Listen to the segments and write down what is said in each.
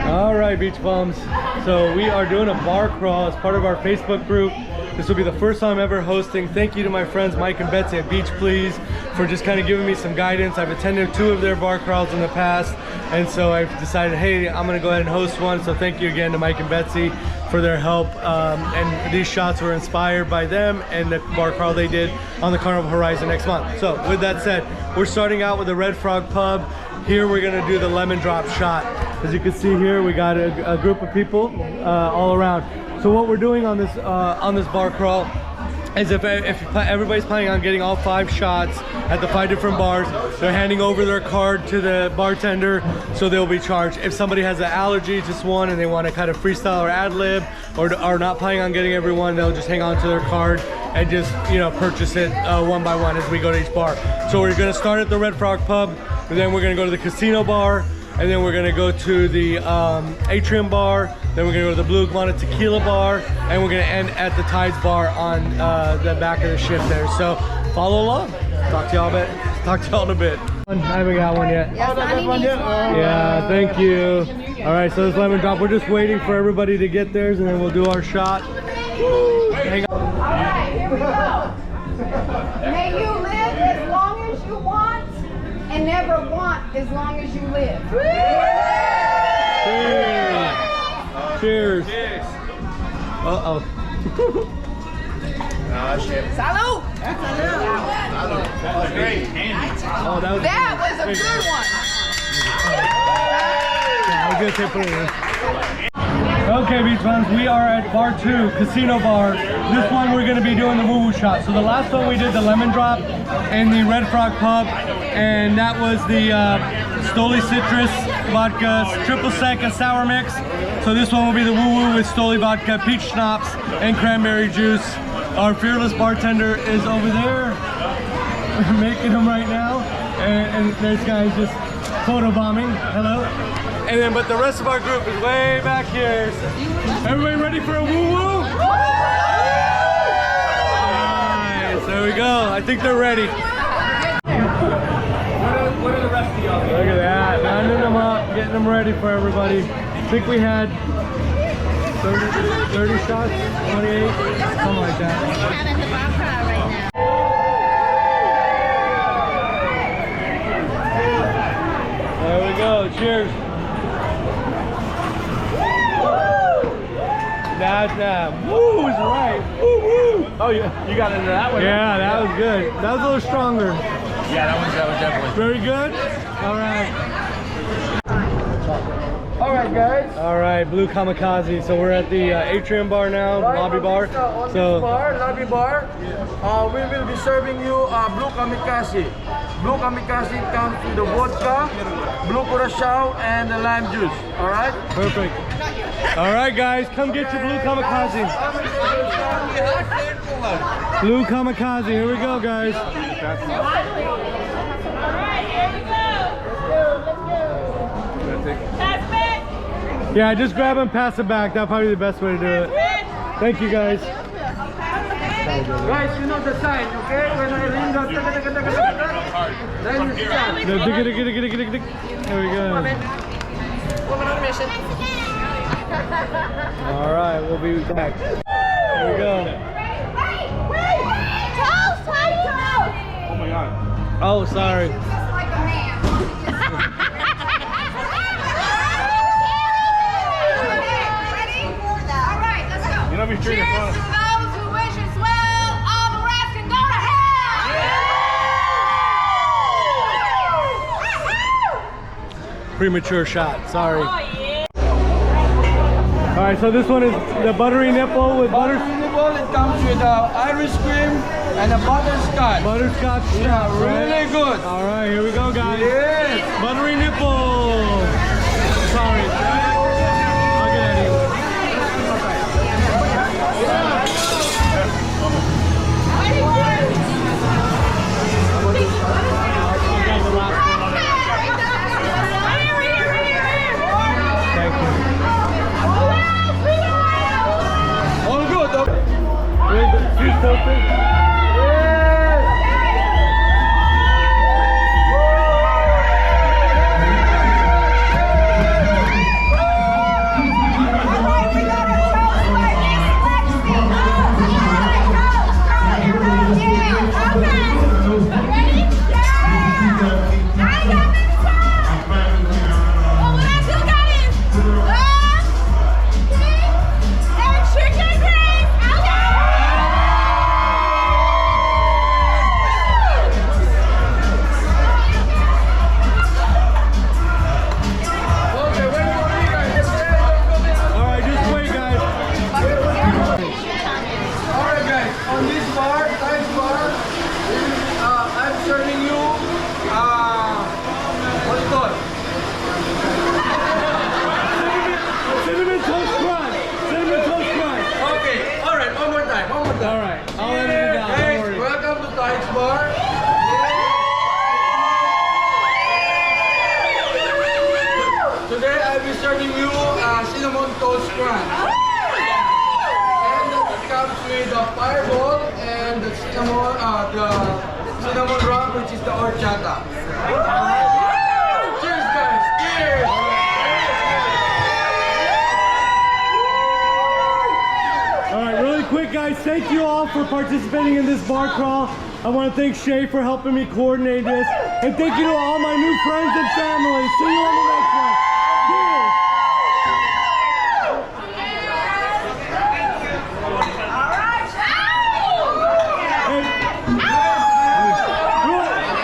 All right, beach bums. So we are doing a bar crawl as part of our Facebook group. This will be the first time ever hosting. Thank you to my friends Mike and Betsy at Beach Please for just kind of giving me some guidance. I've attended 2 of their bar crawls in the past, and so I've decided, hey, I'm gonna go ahead and host one. So thank you again to Mike and Betsy for their help. And these shots were inspired by them and the bar crawl they did on the Carnival Horizon next month. So with that said, we're starting out with the Red Frog Pub. Here we're gonna do the lemon drop shot. As you can see here, we got a group of people all around. So what we're doing on this bar crawl is if everybody's planning on getting all 5 shots at the 5 different bars, they're handing over their card to the bartender, so they'll be charged. If somebody has an allergy, just one, and they want to kind of freestyle or ad lib, or are not planning on getting everyone, they'll just hang on to their card and just, you know, purchase it one by one as we go to each bar. So we're gonna start at the Red Frog Pub, and then we're gonna go to the Casino Bar, and then we're gonna go to the Atrium Bar, then we're gonna go to the Blue Iguana Tequila Bar, and we're gonna end at the Tides Bar on the back of the ship there. So follow along. Talk to y'all in a bit. I haven't got one yet. Yeah, thank you. All right, so this lemon drop, we're just waiting for everybody to get theirs, and then we'll do our shot. Woo! Hang on. All right, here we go. May you live as long as you want and never want as long as you live. Cheers. Cheers. Uh-oh. Salud. That was great. Oh, That was a good one. Yeah, I was gonna say put it in. Okay, beach bums, we are at bar 2, Casino Bar. This one we're gonna be doing the woo-woo shot. So the last one we did the lemon drop in the Red Frog Pub, and that was the Stoli Citrus Vodka Triple Sec and Sour Mix. So this one will be the woo-woo with Stoli Vodka, peach schnapps, and cranberry juice. Our fearless bartender is over there. We're making them right now. And this guy's just photobombing. Hello. And then, but the rest of our group is way back here. So everybody ready for a woo-woo? Nice, there we go. I think they're ready. What are the rest of y'all? Look at that, lining them up, getting them ready for everybody. I think we had 30 shots, 28, something like that. We're having the bar crawl right now. There we go, cheers. That woo is right. Woo woo. Oh, you got into that one? Yeah, that was good. That was a little stronger. Yeah, that was definitely. Very good. All right. All right, guys. All right, Blue Kamikaze. So we're at the Atrium Bar now, lobby bar. On this bar, lobby bar, we will be serving you Blue Kamikaze. Blue Kamikaze comes with the vodka, Blue Curacao, and the lime juice. All right? Perfect. All right, guys, come get your Blue Kamikaze. Blue Kamikaze. Here we go, guys. All right, here we go. Pass back. Yeah, just grab and pass it back. That'll probably be the best way to do it. Thank you, guys. Guys, you know the sign, okay? When I ring the then you start. No, dig. There we go. Woman on a mission. All right, we'll be back. Here we go. Wait! Toast! Oh my God. Oh, sorry. Just like a man. Ready? All right, let's go. You know me Cheers to those who wish us well. All the rest can go to hell. Premature shot, sorry. Oh, yeah. All right, so this one is the buttery nipple with butter. It comes with Irish cream and a butterscotch. Butterscotch. Yeah, right? really good. All right, here we go, guys. Yes. Buttery nipple. Sorry. I'll get at you. Thank you. All good. Cheese toasted. Yes. toast crunch. And it comes with the fireball and the cinnamon rum, which is the horchata. Cheers, guys! Cheers! All right, really quick, guys. Thank you all for participating in this bar crawl. I want to thank Shay for helping me coordinate this, and thank you to all my new friends and family. See you on the next one. Cheers!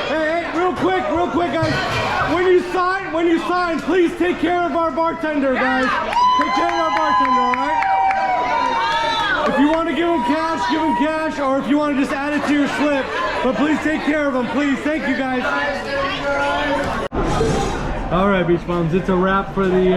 Hey, real quick, guys. When you sign, please take care of our bartender, guys. Take care of our bartender, all right? If you want to give him cash, or if you want to just add it to your slip. But please take care of him, please. Thank you, guys. All right, Beach Bums, it's a wrap for the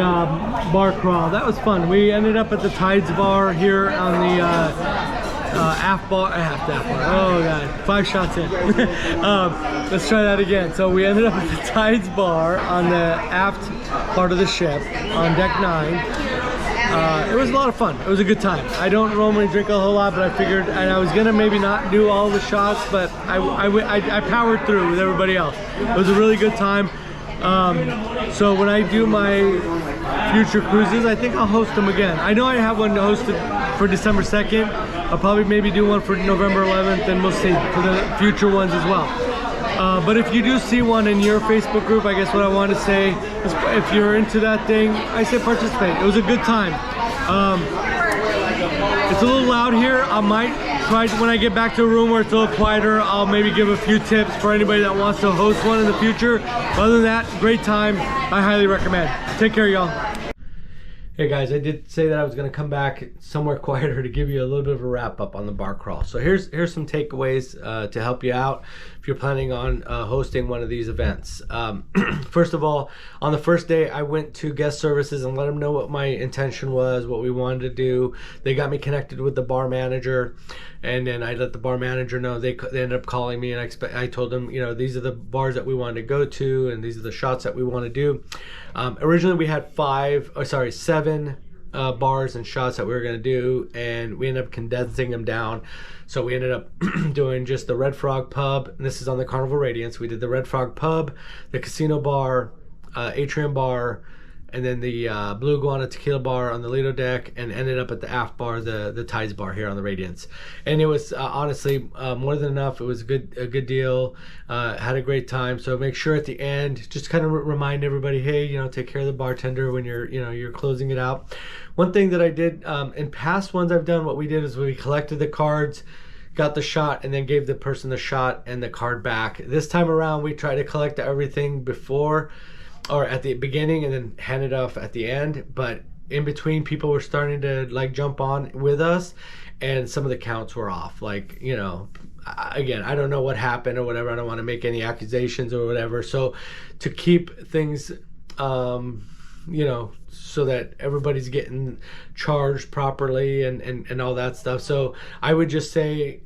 bar crawl. That was fun. We ended up at the Tides Bar here on the aft bar. Oh God, 5 shots in. Let's try that again. So we ended up at the Tides Bar on the aft part of the ship on deck 9. It was a lot of fun. It was a good time. I don't normally drink a whole lot, but I figured, and I was gonna maybe not do all the shots, but I powered through with everybody else. It was a really good time. So when I do my future cruises, I think I'll host them again. I know I have one hosted for December 2nd. I'll probably maybe do one for November 11th, and we'll see for the future ones as well. But if you do see one in your Facebook group, I guess what I want to say is if you're into that thing, I say participate. It was a good time. It's a little loud here. I might try when I get back to a room where it's a little quieter, I'll maybe give a few tips for anybody that wants to host one in the future. Other than that, great time. I highly recommend. Take care, y'all. Hey guys, I did say that I was going to come back somewhere quieter to give you a little bit of a wrap up on the bar crawl. So here's some takeaways to help you out if you're planning on hosting one of these events. First of all, on the first day, I went to guest services and let them know what my intention was, what we wanted to do. They got me connected with the bar manager, and then I let the bar manager know. They ended up calling me, and I told them, you know, these are the bars that we wanted to go to, and these are the shots that we want to do. Originally, we had 7 bars and shots that we were going to do, and we ended up condensing them down. So we ended up doing just the Red Frog Pub, and this is on the Carnival Radiance. We did the Red Frog Pub, the Casino Bar, Atrium Bar, and then the Blue Iguana Tequila Bar on the Lido deck, and ended up at the aft bar, the Tides Bar here on the Radiance. And it was honestly more than enough. It was a good deal. Had a great time. So make sure at the end, just kind of remind everybody, hey, you know, take care of the bartender when you're closing it out. One thing that I did in past ones I've done, what we did is we collected the cards, got the shot, and then gave the person the shot and the card back. This time around, we tried to collect everything before or at the beginning and then hand it off at the end, but in between, people were starting to like jump on with us, and some of the counts were off. Like, you know, again, I don't know what happened or whatever. I don't want to make any accusations or whatever. So to keep things you know, so that everybody's getting charged properly and all that stuff. So I would just say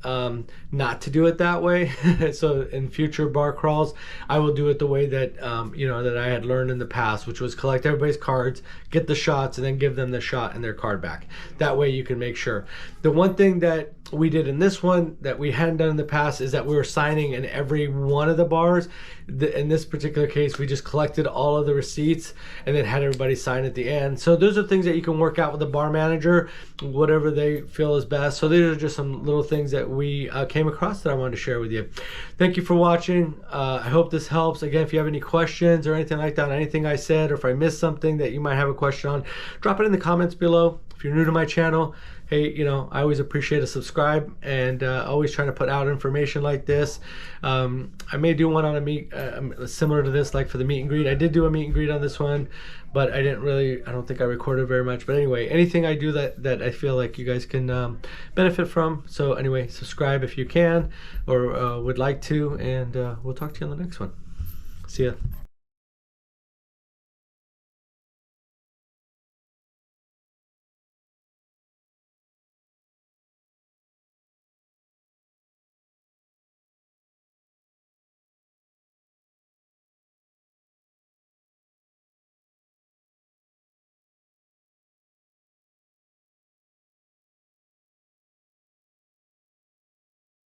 not to do it that way. So in future bar crawls, I will do it the way that you know, that I had learned in the past, which was collect everybody's cards, get the shots, and then give them the shot and their card back. That way you can make sure. The one thing that we did in this one that we hadn't done in the past is that we were signing in every one of the bars. In this particular case, we just collected all of the receipts and then had everybody sign at the end. So those are things that you can work out with the bar manager, whatever they feel is best. So these are just some little things that we came across that I wanted to share with you. Thank you for watching. I hope this helps. Again, if you have any questions or anything like that, anything I said, or if I missed something that you might have a question on, drop it in the comments below. If you're new to my channel, hey, you know, I always appreciate a subscribe, and always trying to put out information like this. I may do one on a meet similar to this, like for the meet and greet. I did do a meet and greet on this one, but I don't think I recorded very much. But anyway, anything I do that I feel like you guys can benefit from. So anyway, subscribe if you can or would like to, and we'll talk to you on the next one. See ya.